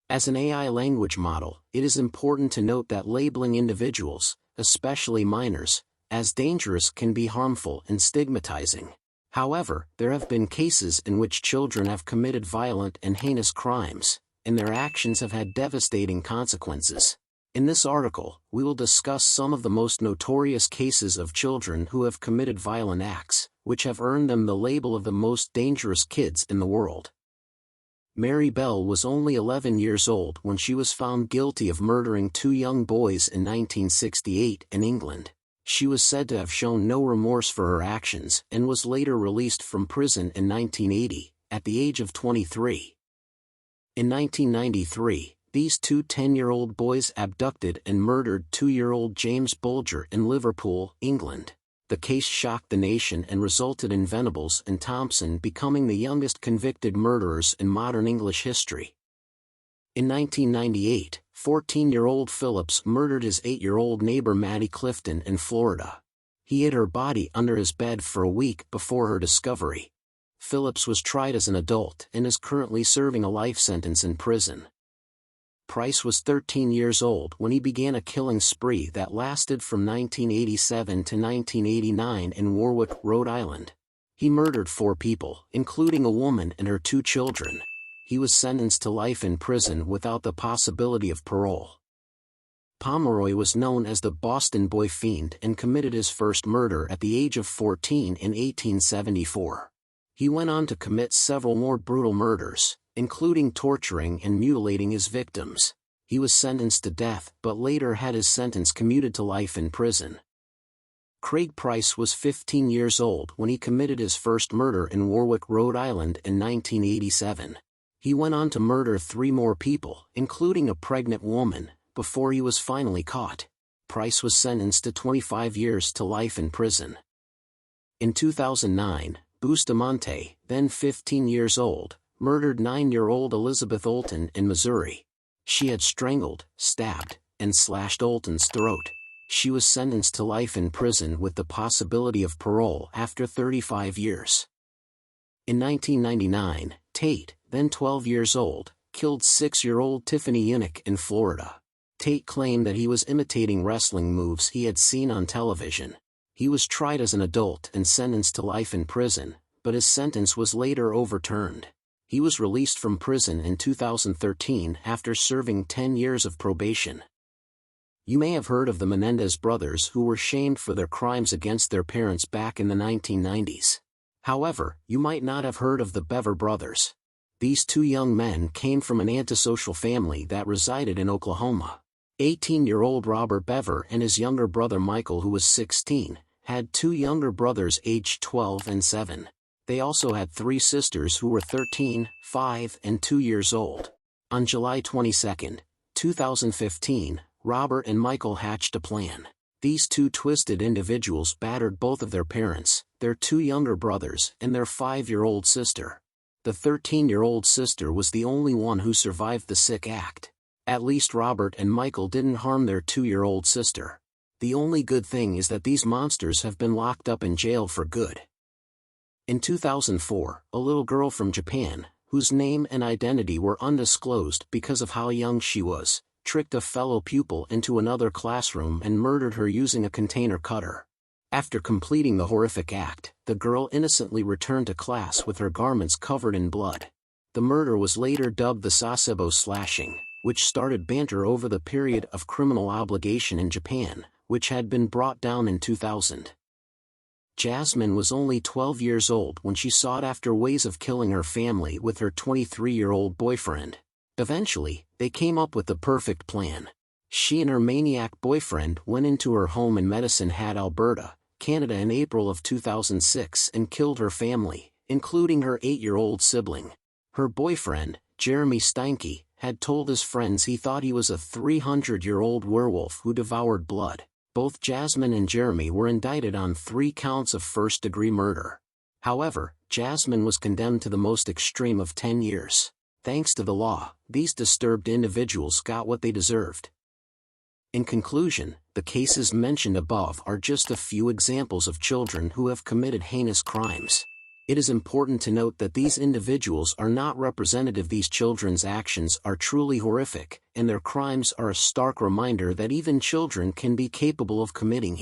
As an AI language model, it is important to note that labeling individuals, especially minors, as dangerous can be harmful and stigmatizing. However, there have been cases in which children have committed violent and heinous crimes, and their actions have had devastating consequences. In this article, we will discuss some of the most notorious cases of children who have committed violent acts, which have earned them the label of the most dangerous kids in the world. Mary Bell was only 11 years old when she was found guilty of murdering two young boys in 1968 in England. She was said to have shown no remorse for her actions and was later released from prison in 1980, at the age of 23. In 1993, these two 10-year-old boys abducted and murdered 2-year-old James Bulger in Liverpool, England. The case shocked the nation and resulted in Venables and Thompson becoming the youngest convicted murderers in modern English history. In 1998, 14-year-old Phillips murdered his 8-year-old neighbor Maddie Clifton in Florida. He hid her body under his bed for a week before her discovery. Phillips was tried as an adult and is currently serving a life sentence in prison. Price was 13 years old when he began a killing spree that lasted from 1987 to 1989 in Warwick, Rhode Island. He murdered 4 people, including a woman and her 2 children. He was sentenced to life in prison without the possibility of parole. Pomeroy was known as the Boston Boy Fiend and committed his first murder at the age of 14 in 1874. He went on to commit several more brutal murders, including torturing and mutilating his victims. He was sentenced to death but later had his sentence commuted to life in prison. Craig Price was 15 years old when he committed his first murder in Warwick, Rhode Island in 1987. He went on to murder 3 more people, including a pregnant woman, before he was finally caught. Price was sentenced to 25 years to life in prison. In 2009, Bustamante, then 15 years old, murdered 9-year-old Elizabeth Olton in Missouri. She had strangled, stabbed, and slashed Olton's throat. She was sentenced to life in prison with the possibility of parole after 35 years. In 1999, Tate, then 12 years old, killed 6-year-old Tiffany Yunick in Florida. Tate claimed that he was imitating wrestling moves he had seen on television. He was tried as an adult and sentenced to life in prison, but his sentence was later overturned. He was released from prison in 2013 after serving 10 years of probation. You may have heard of the Menendez brothers who were shamed for their crimes against their parents back in the 1990s. However, you might not have heard of the Bever brothers. These 2 young men came from an antisocial family that resided in Oklahoma. 18-year-old Robert Bever and his younger brother Michael, who was 16, had 2 younger brothers aged 12 and 7. They also had 3 sisters who were 13, 5, and 2 years old. On July 22, 2015, Robert and Michael hatched a plan. These 2 twisted individuals battered both of their parents, their 2 younger brothers, and their 5-year-old sister. The 13-year-old sister was the only one who survived the sick act. At least Robert and Michael didn't harm their 2-year-old sister. The only good thing is that these monsters have been locked up in jail for good. In 2004, a little girl from Japan, whose name and identity were undisclosed because of how young she was, tricked a fellow pupil into another classroom and murdered her using a container cutter. After completing the horrific act, the girl innocently returned to class with her garments covered in blood. The murder was later dubbed the Sasebo slashing, which started banter over the period of criminal obligation in Japan, which had been brought down in 2000. Jasmine was only 12 years old when she sought after ways of killing her family with her 23-year-old boyfriend. Eventually, they came up with the perfect plan. She and her maniac boyfriend went into her home in Medicine Hat, Alberta, Canada in April of 2006 and killed her family, including her 8-year-old sibling. Her boyfriend, Jeremy Steinke, had told his friends he thought he was a 300-year-old werewolf who devoured blood. Both Jasmine and Jeremy were indicted on 3 counts of first-degree murder. However, Jasmine was condemned to the most extreme of 10 years. Thanks to the law, these disturbed individuals got what they deserved. In conclusion, the cases mentioned above are just a few examples of children who have committed heinous crimes. It is important to note that these individuals are not representative. These children's actions are truly horrific, and their crimes are a stark reminder that even children can be capable of committing